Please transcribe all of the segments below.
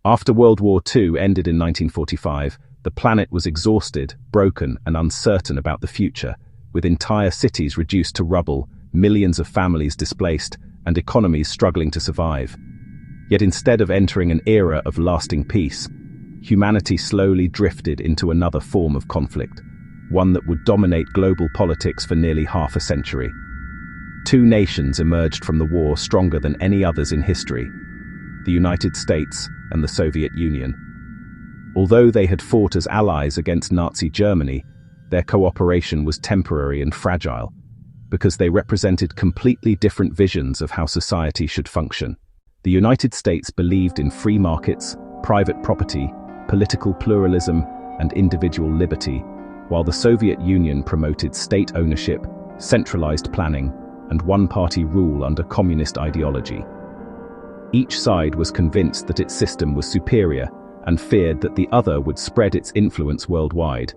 After World War II ended in 1945, the planet was exhausted, broken, and uncertain about the future, with entire cities reduced to rubble, millions of families displaced, and economies struggling to survive. Yet instead of entering an era of lasting peace, humanity slowly drifted into another form of conflict, one that would dominate global politics for nearly half a century. Two nations emerged from the war stronger than any others in history: the United States and the Soviet Union. Although they had fought as allies against Nazi Germany, their cooperation was temporary and fragile, because they represented completely different visions of how society should function. The United States believed in free markets, private property, political pluralism, and individual liberty, while the Soviet Union promoted state ownership, centralized planning, and one-party rule under communist ideology. Each side was convinced that its system was superior and feared that the other would spread its influence worldwide.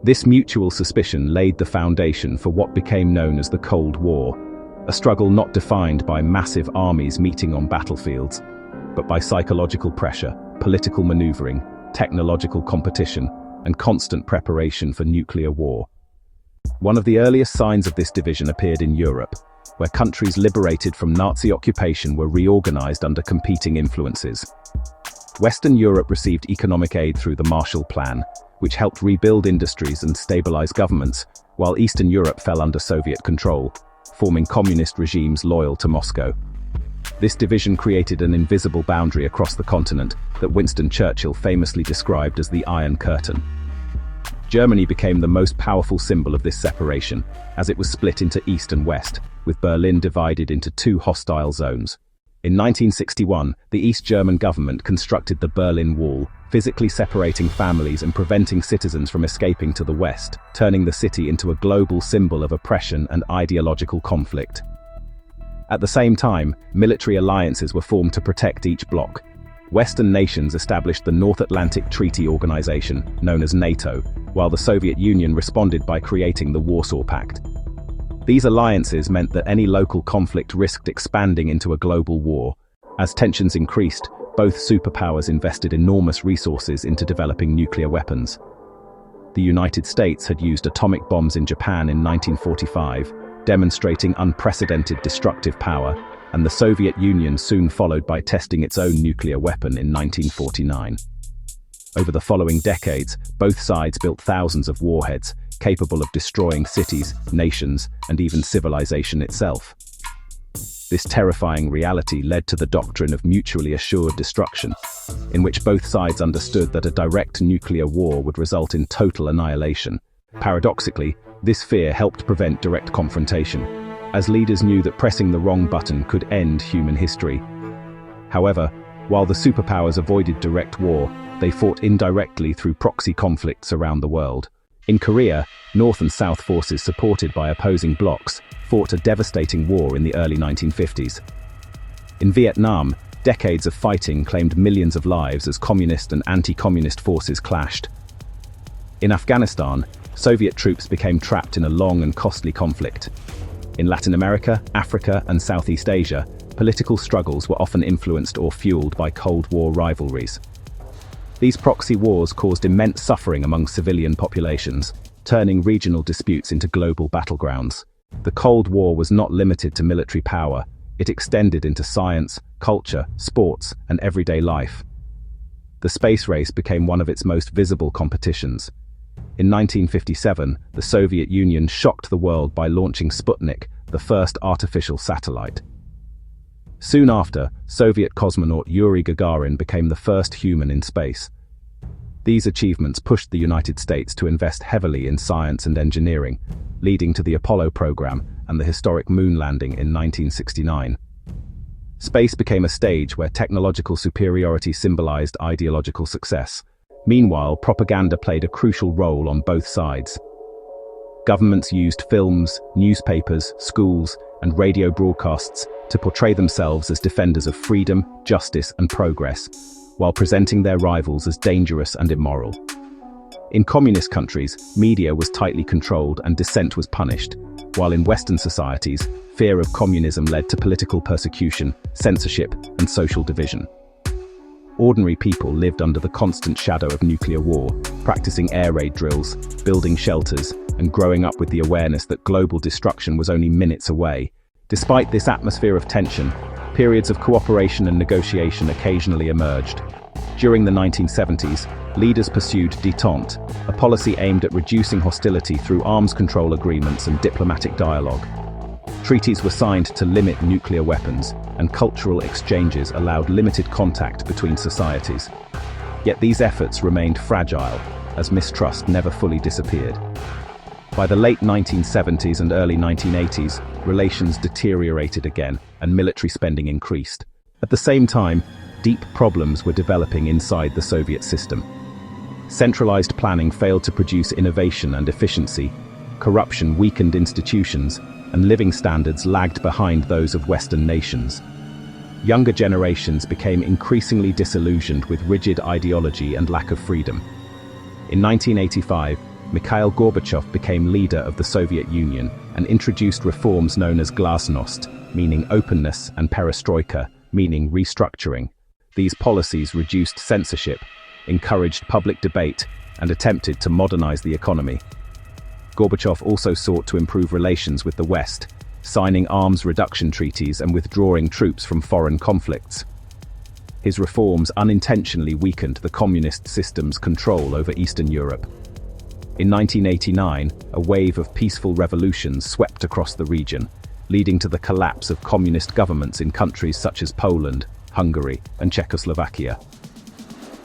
This mutual suspicion laid the foundation for what became known as the Cold War, a struggle not defined by massive armies meeting on battlefields, but by psychological pressure, political maneuvering, technological competition, and constant preparation for nuclear war. One of the earliest signs of this division appeared in Europe, where countries liberated from Nazi occupation were reorganized under competing influences. Western Europe received economic aid through the Marshall Plan, which helped rebuild industries and stabilize governments, while Eastern Europe fell under Soviet control, forming communist regimes loyal to Moscow. This division created an invisible boundary across the continent that Winston Churchill famously described as the Iron Curtain. Germany became the most powerful symbol of this separation, as it was split into East and West, with Berlin divided into two hostile zones. In 1961, the East German government constructed the Berlin Wall, physically separating families and preventing citizens from escaping to the West, turning the city into a global symbol of oppression and ideological conflict. At the same time, military alliances were formed to protect each bloc. Western nations established the North Atlantic Treaty Organization, known as NATO, while the Soviet Union responded by creating the Warsaw Pact. These alliances meant that any local conflict risked expanding into a global war. As tensions increased, both superpowers invested enormous resources into developing nuclear weapons. The United States had used atomic bombs in Japan in 1945, demonstrating unprecedented destructive power, and the Soviet Union soon followed by testing its own nuclear weapon in 1949. Over the following decades, both sides built thousands of warheads, capable of destroying cities, nations, and even civilization itself. This terrifying reality led to the doctrine of mutually assured destruction, in which both sides understood that a direct nuclear war would result in total annihilation. Paradoxically, this fear helped prevent direct confrontation, as leaders knew that pressing the wrong button could end human history. However, while the superpowers avoided direct war, they fought indirectly through proxy conflicts around the world. In Korea, North and South forces supported by opposing blocs fought a devastating war in the early 1950s. In Vietnam, decades of fighting claimed millions of lives as communist and anti-communist forces clashed. In Afghanistan, Soviet troops became trapped in a long and costly conflict. In Latin America, Africa, and Southeast Asia, political struggles were often influenced or fueled by Cold War rivalries. These proxy wars caused immense suffering among civilian populations, turning regional disputes into global battlegrounds. The Cold War was not limited to military power. It extended into science, culture, sports, and everyday life. The space race became one of its most visible competitions. In 1957, the Soviet Union shocked the world by launching Sputnik, the first artificial satellite. Soon after, Soviet cosmonaut Yuri Gagarin became the first human in space. These achievements pushed the United States to invest heavily in science and engineering, leading to the Apollo program and the historic moon landing in 1969. Space became a stage where technological superiority symbolized ideological success. Meanwhile, propaganda played a crucial role on both sides. Governments used films, newspapers, schools, and radio broadcasts to portray themselves as defenders of freedom, justice, and progress, while presenting their rivals as dangerous and immoral. In communist countries, media was tightly controlled and dissent was punished, while in Western societies, fear of communism led to political persecution, censorship, and social division. ordinary people lived under the constant shadow of nuclear war, practicing air raid drills, building shelters, and growing up with the awareness that global destruction was only minutes away. Despite this atmosphere of tension, periods of cooperation and negotiation occasionally emerged. During the 1970s, leaders pursued détente, a policy aimed at reducing hostility through arms control agreements and diplomatic dialogue. Treaties were signed to limit nuclear weapons, and cultural exchanges allowed limited contact between societies. Yet these efforts remained fragile, as mistrust never fully disappeared. By the late 1970s and early 1980s, relations deteriorated again, and military spending increased. At the same time, deep problems were developing inside the Soviet system. Centralized planning failed to produce innovation and efficiency, corruption weakened institutions, and living standards lagged behind those of Western nations. Younger generations became increasingly disillusioned with rigid ideology and lack of freedom. In 1985, Mikhail Gorbachev became leader of the Soviet Union and introduced reforms known as glasnost, meaning openness, and perestroika, meaning restructuring. These policies reduced censorship, encouraged public debate, and attempted to modernize the economy. Gorbachev also sought to improve relations with the West, signing arms reduction treaties and withdrawing troops from foreign conflicts. His reforms unintentionally weakened the communist system's control over Eastern Europe. In 1989, a wave of peaceful revolutions swept across the region, leading to the collapse of communist governments in countries such as Poland, Hungary, and Czechoslovakia.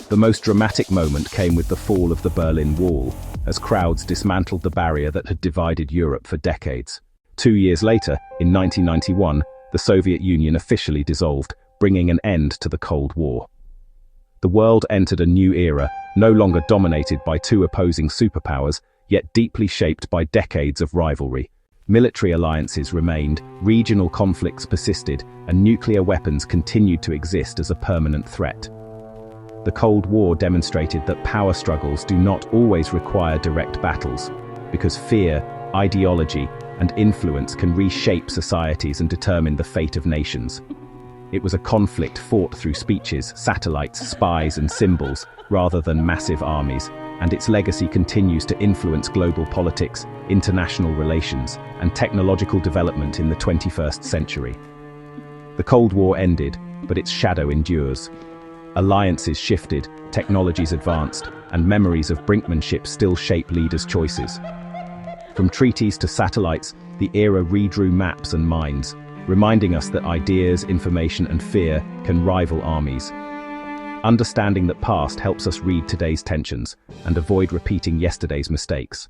The most dramatic moment came with the fall of the Berlin Wall, as crowds dismantled the barrier that had divided Europe for decades. 2 years later, in 1991, the Soviet Union officially dissolved, bringing an end to the Cold War. The world entered a new era, no longer dominated by two opposing superpowers, yet deeply shaped by decades of rivalry. Military alliances remained, regional conflicts persisted, and nuclear weapons continued to exist as a permanent threat. The Cold War demonstrated that power struggles do not always require direct battles, because fear, ideology, and influence can reshape societies and determine the fate of nations. It was a conflict fought through speeches, satellites, spies, and symbols, rather than massive armies, and its legacy continues to influence global politics, international relations, and technological development in the 21st century. The Cold War ended, but its shadow endures. Alliances shifted, technologies advanced, and memories of brinkmanship still shape leaders' choices. From treaties to satellites, the era redrew maps and minds, reminding us that ideas, information, and fear can rival armies. Understanding that past helps us read today's tensions and avoid repeating yesterday's mistakes.